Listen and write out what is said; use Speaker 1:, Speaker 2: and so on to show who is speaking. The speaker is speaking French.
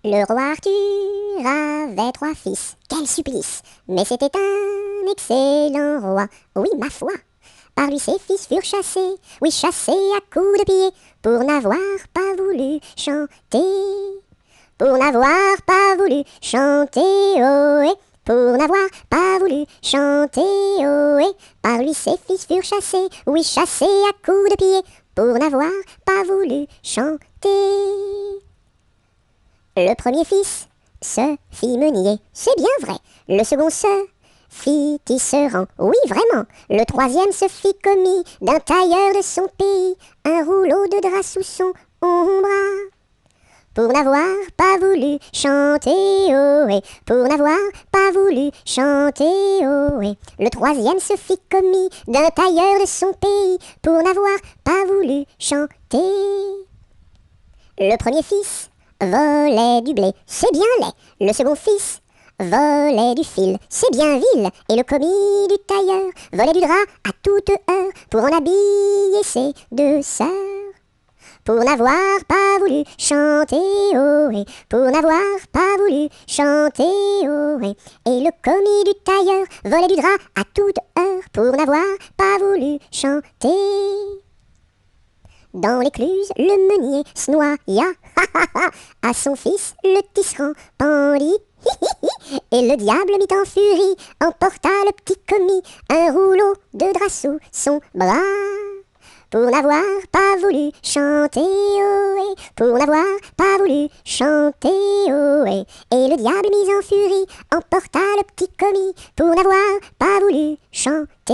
Speaker 1: Le roi Arthur avait 3 fils, quel supplice! Mais c'était un excellent roi, oui ma foi. Par lui ses fils furent chassés, oui chassés à coups de pied, pour n'avoir pas voulu chanter. Pour n'avoir pas voulu chanter, ohé, pour n'avoir pas voulu chanter, ohé. Par lui ses fils furent chassés, oui chassés à coups de pied, pour n'avoir pas voulu chanter. Le premier fils se fit meunier, c'est bien vrai. Le second se fit tisserand, oui vraiment. Le troisième se fit commis d'un tailleur de son pays, un rouleau de drap sous son bras. Pour n'avoir pas voulu chanter, ohé, pour n'avoir pas voulu chanter, ohé. Le troisième se fit commis d'un tailleur de son pays, pour n'avoir pas voulu chanter. Le premier fils volait du blé, c'est bien laid. Le second fils volait du fil, c'est bien vil. Et le commis du tailleur volait du drap à toute heure pour en habiller ses 2 sœurs. Pour n'avoir pas voulu chanter, ohé, pour n'avoir pas voulu chanter, ohé. Et le commis du tailleur volait du drap à toute heure pour n'avoir pas voulu chanter. Dans l'écluse, le meunier se noya, à son fils le tisserand pendit, et le diable mit en furie, emporta le petit commis, un rouleau de drap sous son bras. Pour n'avoir pas voulu chanter, ohé, pour n'avoir pas voulu chanter, ohé. Et le diable mis en furie, emporta le petit commis, pour n'avoir pas voulu chanter.